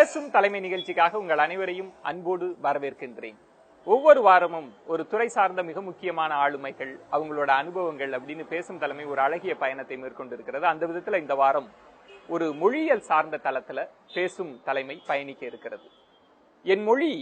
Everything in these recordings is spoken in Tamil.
பேசும் தலைமை நிகழ்ச்சிக்காக உங்கள் அனைவரையும் அன்போடு வரவேற்கின்றேன். ஒவ்வொரு வாரமும் ஒரு துறை சார்ந்த மிக முக்கியமான ஆளுமைகள், அவங்களோட அனுபவங்கள் அப்படின்னு பேசும் தலைமை ஒரு அழகிய பயணத்தை மேற்கொண்டிருக்கிறது. அந்த விதத்துல இந்த வாரம் ஒரு மொழியியல் சார்ந்த தளத்துல பேசும் தலைமை பயணிக்க இருக்கிறது. என் மொழி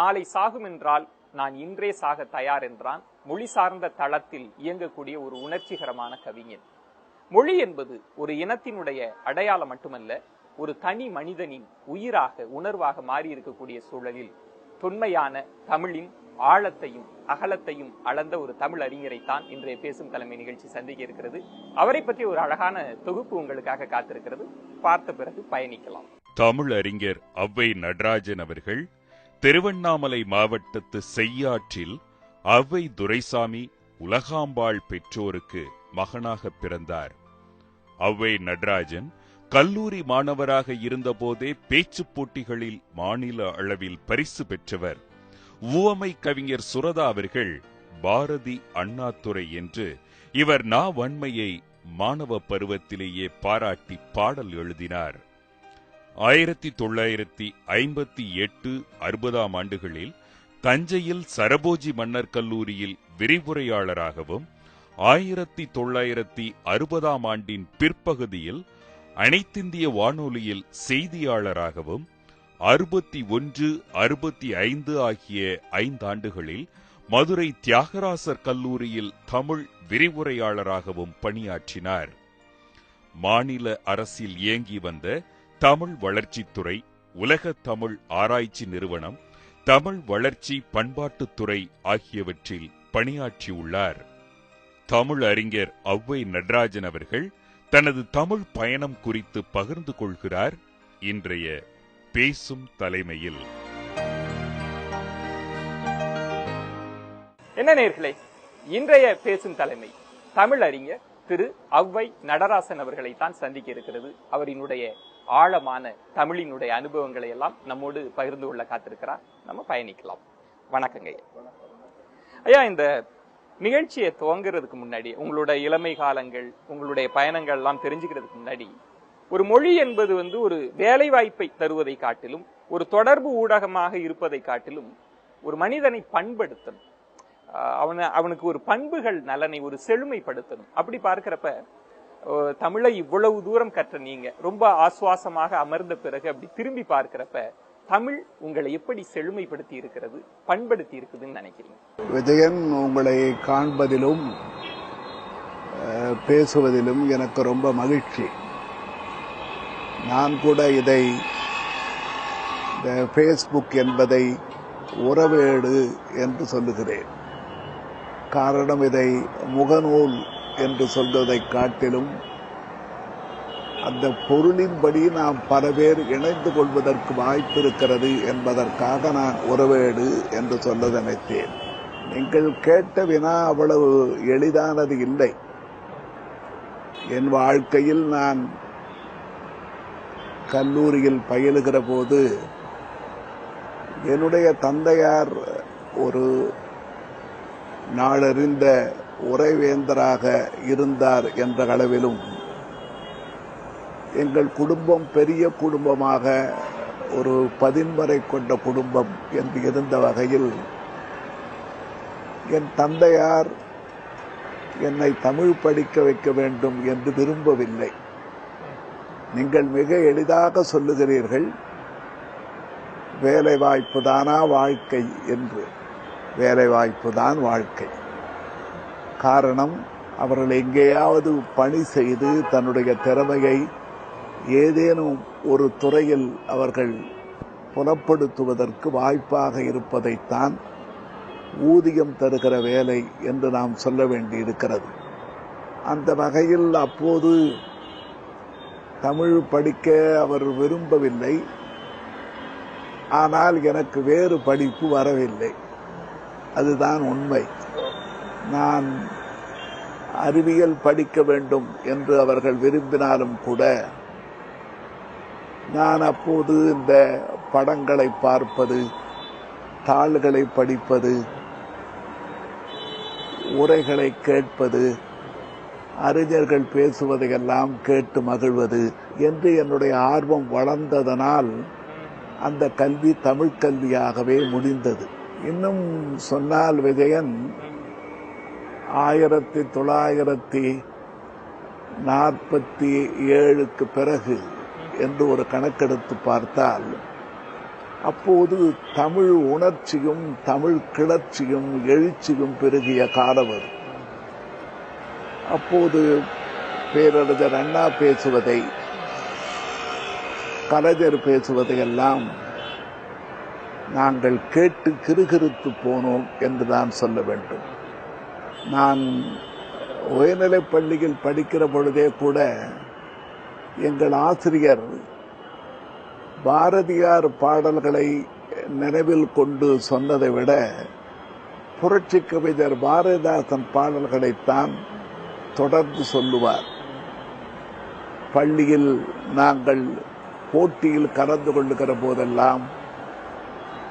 நாளை சாகும் என்றால் நான் இன்றே சாக தயார் என்றான் மொழி சார்ந்த தளத்தில் இயங்கக்கூடிய ஒரு உணர்ச்சிகரமான கவிஞன். மொழி என்பது ஒரு இனத்தினுடைய அடையாளம் மட்டுமல்ல, ஒரு தனி மனிதனின் உயிராக உணர்வாக மாறி இருக்கக்கூடிய சூழலில் தொன்மையான தமிழின் ஆழத்தையும் அகலத்தையும் அளந்த ஒரு தமிழ் அறிஞரைத்தான் இன்றைய பேசும் தலைமை நிகழ்ச்சி சந்திக்க இருக்கிறது. அவரை பற்றி ஒரு அழகான தொகுப்பு உங்களுக்காக காத்திருக்கிறது. பார்த்த பிறகு பயணிக்கலாம். தமிழ் அறிஞர் ஔவை நடராஜன் அவர்கள் திருவண்ணாமலை மாவட்டத்து செய்யாற்றில் ஔவை துரைசாமி உலகாம்பாள் பெற்றோருக்கு மகனாக பிறந்தார். ஔவை நடராஜன் கல்லூரி மாணவராக இருந்தபோதே பேச்சுப் போட்டிகளில் மாநில அளவில் பரிசு பெற்றவர். உவமை கவிஞர் சுரதா அவர்கள் பாரதி அண்ணாதுரை என்று இவர் வன்மையை மாணவ பருவத்திலேயே பாராட்டி பாடல் எழுதினார். 1958-60 ஆண்டுகளில் தஞ்சையில் சரபோஜி மன்னர் கல்லூரியில் விரிவுரையாளராகவும் 1960 ஆண்டின் பிற்பகுதியில் அனைத்திந்திய வானொலியில் செய்தியாளராகவும் 61-65 ஆகிய 5 ஆண்டுகளில் மதுரை தியாகராசர் கல்லூரியில் தமிழ் விரிவுரையாளராகவும் பணியாற்றினார். மாநில அரசில் இயங்கி வந்த தமிழ் வளர்ச்சித்துறை, உலக தமிழ் ஆராய்ச்சி நிறுவனம், தமிழ் வளர்ச்சி பண்பாட்டுத்துறை ஆகியவற்றில் பணியாற்றியுள்ளார். தமிழ் அறிஞர் ஔவை நடராஜன் அவர்கள் தனது தமிழ் பயணம் குறித்து பகிர்ந்து கொள்கிறார் இன்றைய பேசும் தலைமையில். என்ன நேயர்களே, இன்றைய பேசும் தலைமை தமிழ் அறிஞர் திரு ஔவை நடராசன் அவர்களைத்தான் சந்திக்க இருக்கிறது. அவரினுடைய ஆழமான தமிழினுடைய அனுபவங்களை எல்லாம் நம்மோடு பகிர்ந்து கொள்ள காத்திருக்கிறார். நம்ம பயணிக்கலாம். வணக்கங்க ஐயா. இந்த நிகழ்ச்சியை துவங்குறதுக்கு முன்னாடி உங்களுடைய இளமை காலங்கள், உங்களுடைய பயணங்கள் எல்லாம் தெரிஞ்சுக்கிறதுக்கு முன்னாடி, ஒரு மொழி என்பது ஒரு வேலை வாய்ப்பை தருவதை காட்டிலும், ஒரு தொடர்பு ஊடகமாக இருப்பதை காட்டிலும், ஒரு மனிதனை பண்படுத்தணும், அவனுக்கு ஒரு பண்புகள் நலனை ஒரு செழுமைப்படுத்தணும். அப்படி பார்க்கிறப்ப தமிழை இவ்வளவு தூரம் கற்ற நீங்க ரொம்ப ஆசுவாசமாக அமர்ந்த பிறகு அப்படி திரும்பி பார்க்கிறப்ப தமிழ் உங்களை எப்படி செழுமைப்படுத்தி இருக்கிறது, பண்படுத்தி இருக்குதுன்னு நினைக்கிறீங்க? விஜயன், உங்களை காண்பதிலும் பேசுவதிலும் எனக்கு ரொம்ப மகிழ்ச்சி. நான் கூட இதை ஃபேஸ்புக் என்பதை உறவேடு என்று சொல்லுகிறேன். காரணம், இதை முகநூல் என்று சொல்வதை காட்டிலும் அந்த பொருளின்படி நாம் பல பேர் இணைந்து கொள்வதற்கு வாய்ப்பு இருக்கிறது என்பதற்காக நான் உறவேடு என்று சொல்ல நினைத்தேன். நீங்கள் கேட்ட வினா அவ்வளவு எளிதானது இல்லை. என் வாழ்க்கையில் நான் கல்லூரியில் பயிலுகிற போது என்னுடைய தந்தையார் ஒரு நாளறிந்த உரைவேந்தராக இருந்தார் என்ற அளவிலும், எங்கள் குடும்பம் பெரிய குடும்பமாக ஒரு 10 கொண்ட குடும்பம் என்று இருந்த வகையில் என் தந்தையார் என்னை தமிழ் படிக்க வைக்க வேண்டும் என்று விரும்பவில்லை. நீங்கள் மிக எளிதாக சொல்லுகிறீர்கள், வேலைவாய்ப்பு தானா வாழ்க்கை என்று. வேலைவாய்ப்பு தான் வாழ்க்கை. காரணம், அவர்கள் எங்கேயாவது பணி செய்து தன்னுடைய திறமையை ஏதேனும் ஒரு துறையில் அவர்கள் புலப்படுத்துவதற்கு வாய்ப்பாக இருப்பதைத்தான் ஊதியம் தருகிற வேலை என்று நாம் சொல்ல வேண்டியிருக்கிறது. அந்த வகையில் அப்போது தமிழ் படிக்க அவர் விரும்பவில்லை. ஆனால் எனக்கு வேறு படிப்பு வரவில்லை. அதுதான் உண்மை. நான் அறிவியல் படிக்க வேண்டும் என்று அவர்கள் விரும்பினாலும் கூட நான் அப்போது இந்த படங்களை பார்ப்பது, தாள்களை படிப்பது, உரைகளை கேட்பது, அறிஞர்கள் பேசுவதையெல்லாம் கேட்டு மகிழ்வது என்று என்னுடைய ஆர்வம் வளர்ந்ததனால் அந்த கல்வி தமிழ் கல்வியாகவே முடிந்தது. இன்னும் சொன்னால் விஜயன் 1947 பிறகு என்று ஒரு கணக்கெடுத்து பார்த்தால் அப்போது தமிழ் உணர்ச்சியும் தமிழ் கிளர்ச்சியும் எழுச்சியும் பெருகிய காலம் அது. அப்போது பேரறிஞர் அண்ணா பேசுவதை, கலைஞர் பேசுவதையெல்லாம் நாங்கள் கேட்டு கிறுகிறுத்து போனோம் என்றுதான் சொல்ல வேண்டும். நான் உயர்நிலைப் பள்ளியில் படிக்கிற பொழுதே கூட எங்கள் ஆசிரியர் பாரதியார் பாடல்களை நினைவில் கொண்டு சொன்னதை விட புரட்சி கவிஞர் பாரதிதாசன் பாடல்களைத்தான் தொடர்ந்து சொல்லுவார். பள்ளியில் நாங்கள் போட்டியில் கலந்து கொள்ளுகிற போதெல்லாம்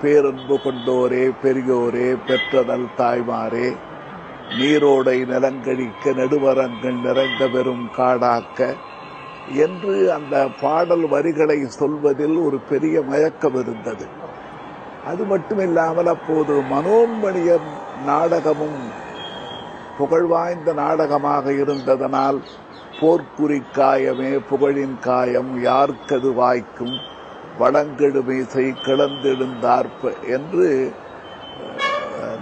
பேரன்பு கொண்டோரே பெரியோரே பெற்றதல் தாய்மாரே நீரோடை நிலங்கழிக்க நெடுவரங்கள் நிறைந்த பெரும் காடாக்க என்று அந்த பாடல் வரிகளை சொல்வதில் ஒரு பெரிய மயக்கம் இருந்தது. அது மட்டுமில்லாமல் அப்போது மனோன்மணியர் நாடகமும் புகழ்வாய்ந்த நாடகமாக இருந்ததனால் போர்க்குறி காயமே புகழின் காயம் யார்க்கது வாய்க்கும் வளங்கெடு மீசை கிளந்தெழுந்தார்ப்ப என்று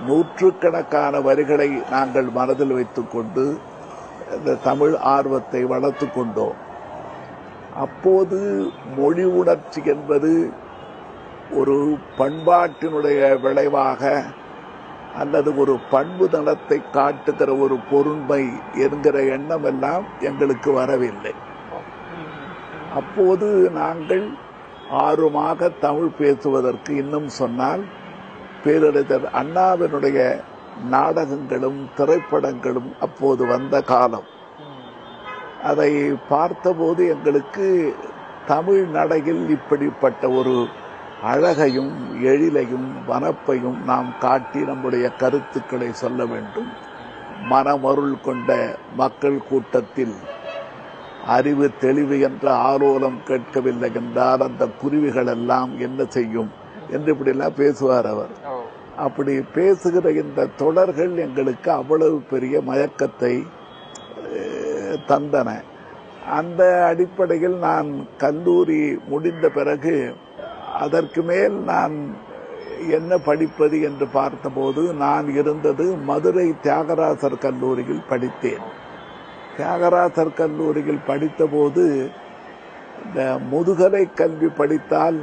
நூற்றுக்கணக்கான வரிகளை நாங்கள் மனதில் வைத்துக் கொண்டு இந்த தமிழ் ஆர்வத்தை வளர்த்து கொண்டோம். அப்போது மொழி உணர்ச்சி என்பது ஒரு பண்பாட்டினுடைய விளைவாக அல்லது ஒரு பண்பு நலத்தை காட்டுகிற ஒரு பொருண்மை என்கிற எண்ணம் எல்லாம் எங்களுக்கு வரவில்லை. அப்போது நாங்கள் ஆர்வமாக தமிழ் பேசுவதற்கு, இன்னும் சொன்னால் பேரறிஞர் அண்ணாவினுடைய நாடகங்களும் திரைப்படங்களும் அப்போது வந்த காலம். அதை பார்த்தபோது எங்களுக்கு தமிழ் நடையில் இப்படிப்பட்ட ஒரு அழகையும் எழிலையும் வனப்பையும் நாம் காட்டி நம்முடைய கருத்துக்களை சொல்ல வேண்டும். மனமருள் கொண்ட மக்கள் கூட்டத்தில் அறிவு தெளிவு என்ற ஆலோலம் கேட்கவில்லை என்றால் அந்த குருவிகள் எல்லாம் என்ன செய்யும் என்று இப்படிலாம் பேசுவார் அவர். அப்படி பேசுகிற இந்த தொடர்கள் எங்களுக்கு அவ்வளவு பெரிய மயக்கத்தை தந்தன. அந்த அடிப்படையில் நான் கல்லூரி முடிந்த பிறகு அதற்கு மேல் நான் என்ன படிப்பது என்று பார்த்தபோது நான் இருந்தது மதுரை தியாகராசர் கல்லூரியில் படித்தேன். தியாகராசர் கல்லூரியில் படித்தபோது இந்த முதுகலை கல்வி படித்தால்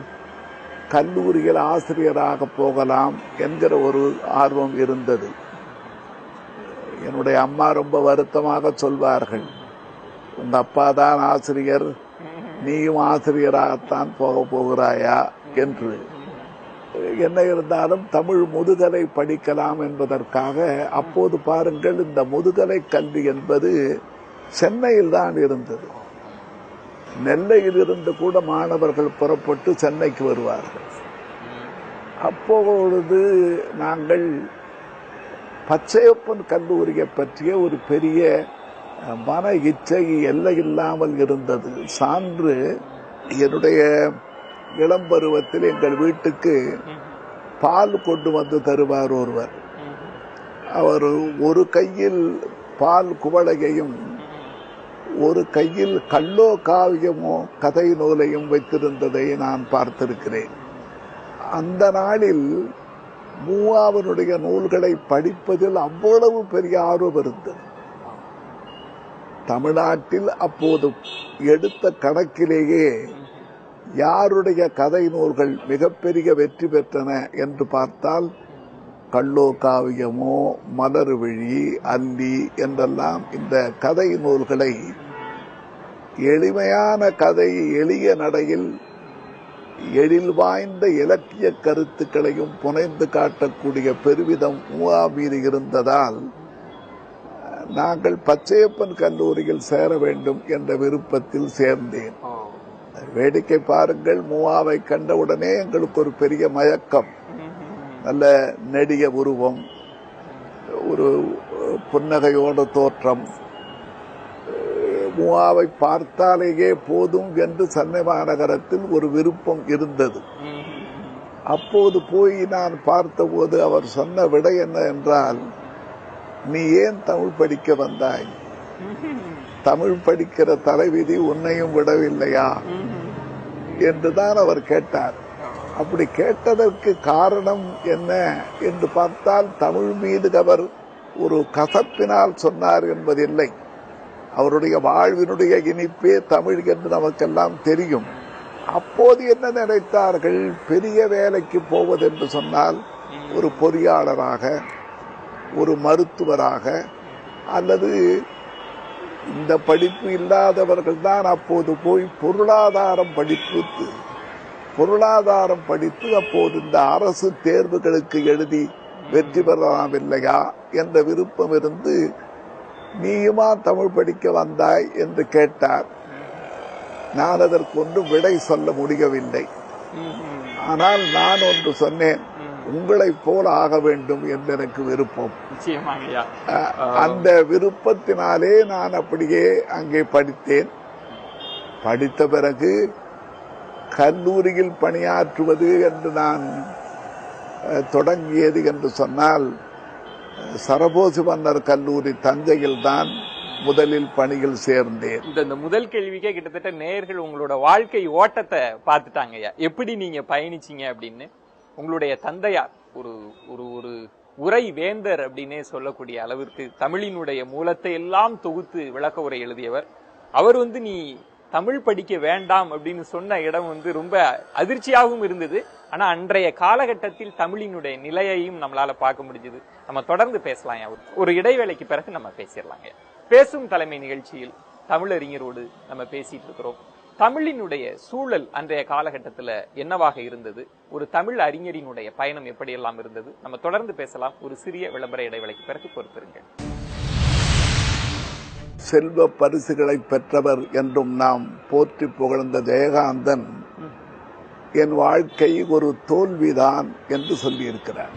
கல்லூரியில் ஆசிரியராக போகலாம் என்கிற ஒரு ஆர்வம் இருந்தது. என்னுடைய அம்மா ரொம்ப வருத்தமாக சொல்வார்கள், உங்க அப்பா தான் ஆசிரியர், நீயும் ஆசிரியராகத்தான் போகிறாயா என்று. என்ன இருந்தாலும் தமிழ் முதுகலை படிக்கலாம் என்பதற்காக அப்போது பாருங்கள், இந்த முதுகலை கல்வி என்பது சென்னையில் தான் இருந்தது. நெல்லையில் இருந்து கூட மாணவர்கள் புறப்பட்டு சென்னைக்கு வருவார்கள். அப்பொழுது நாங்கள் பச்சையப்பன் கல்லூரியை பற்றிய ஒரு பெரிய மன இச்சை எல்லை இல்லாமல் இருந்தது. சான்று, என்னுடைய இளம் பருவத்தில் எங்கள் வீட்டுக்கு பால் கொண்டு வந்து தருவார் ஒருவர். அவர் ஒரு கையில் பால் குவளையையும் ஒரு கையில் கல்லோ காவியமோ கதை நூலையும் வைத்திருந்ததை நான் பார்த்திருக்கிறேன். அந்த நாளில் மூவாவனுடைய நூல்களை படிப்பதில் அவ்வளவு பெரிய ஆர்வம் இருந்தது. தமிழ்நாட்டில் அப்போது எடுத்த கணக்கிலேயே யாருடைய கதை நூல்கள் மிகப்பெரிய வெற்றி பெற்றன என்று பார்த்தால் கல்லோ காவியமோ மலர் விழி அல்லி என்றெல்லாம் இந்த கதை நூல்களை எளிமையான கதை எளிய நடையில் எழில் வாய்ந்த இலக்கிய கருத்துக்களையும் புனைந்து காட்டக்கூடிய பெருவிதம் மூவா மீது இருந்ததால் நாங்கள் பச்சையப்பன் கல்லூரியில் சேர வேண்டும் என்ற விருப்பத்தில் சேர்ந்தேன். வேடிக்கை பாருங்கள், மூவாவை கண்டவுடனே எங்களுக்கு ஒரு பெரிய மயக்கம். நல்ல நெடிய உருவம், ஒரு புன்னகையோட தோற்றம், மூவாவை பார்த்தாலேயே போதும் என்று சென்னை மாநகரத்தில் ஒரு விருப்பம் இருந்தது. அப்போது போய் நான் பார்த்தபோது அவர் சொன்ன விடை என்ன என்றால், நீ ஏன் தமிழ் படிக்க வந்தாய்? தமிழ் படிக்கிற தலைவிதி உன்னையும் விடவில்லையா என்றுதான் அவர் கேட்டார். அப்படி கேட்டதற்கு காரணம் என்ன என்று பார்த்தால், தமிழ் மீது அவர் ஒரு கசப்பினால் சொன்னார் என்பதில்லை. அவருடைய வாழ்வினுடைய இனிப்பே தமிழ் என்று நமக்கெல்லாம் தெரியும். அப்போது என்ன நினைத்தார்கள், பெரிய வேலைக்கு போவதென்று சொன்னால் ஒரு பொறியாளராக, ஒரு மருத்துவராக, அல்லது இந்த படிப்பு இல்லாதவர்கள் தான் அப்போது போய் பொருளாதாரம் படித்து அப்போது இந்த அரசு தேர்வுகளுக்கு எழுதி வெற்றி பெறலாம் இல்லையா என்ற விருப்பம் இருந்து, நீயுமா தமிழ் படிக்க வந்தாய் என்று கேட்டார். நான் அதற்கு ஒன்றும் விடை சொல்ல முடியவில்லை. ஆனால் நான் ஒன்று சொன்னேன், உங்களைப் போல ஆக வேண்டும் என்று எனக்கு விருப்பம். அந்த விருப்பத்தினாலே நான் அப்படியே அங்கே படித்தேன். படித்த பிறகு கல்லூரியில் பணியாற்றுவது என்று நான் தொடங்கியது என்று சொன்னால், சரபோசி மன்னர் கல்லூரி தஞ்சையில் தான் முதலில் பணியில் சேர்ந்தேன். இந்த முதல் கேள்விக்கே கிட்டத்தட்ட நேயர்கள் உங்களோட வாழ்க்கை ஓட்டத்தை பார்த்துட்டாங்கய்யா. எப்படி நீங்க பயணிச்சீங்க அப்படின்னு. உங்களுடைய தந்தையார் ஒரு ஒரு ஒரு உரை வேந்தர் அப்படின்னே சொல்லக்கூடிய அளவிற்கு தமிழினுடைய மூலத்தை எல்லாம் தொகுத்து விளக்க உரை எழுதியவர். அவர் நீ தமிழ் படிக்க வேண்டாம் அப்படின்னு சொன்ன இடம் ரொம்ப அதிர்ச்சியாகவும் இருந்தது. ஆனா அன்றைய காலகட்டத்தில் தமிழினுடைய நிலையையும் நம்மளால பார்க்க முடிஞ்சது. நம்ம தொடர்ந்து பேசலாம். ஒரு இடைவேளைக்கு பிறகு நம்ம பேசிடலாங்க. பேசும் தலைமை நிகழ்ச்சியில் தமிழறிஞரோடு நம்ம பேசிட்டு இருக்கிறோம். தமிழினுடைய சூழல் அன்றைய காலகட்டத்தில் என்னவாக இருந்தது, ஒரு தமிழ் அறிஞரினுடைய பயணம் எப்படியெல்லாம் இருந்தது, நம்ம தொடர்ந்து பேசலாம். ஒரு சிறிய விளம்பர இடைவேளைக்கு பிறகு பொறுத்திருங்கள். செல்வ பரிசுகளை பெற்றவர் என்றும் நாம் போற்றி புகழ்ந்த ஜெயகாந்தன் என் வாழ்க்கை ஒரு தோல்விதான் என்று சொல்லியிருக்கிறார்.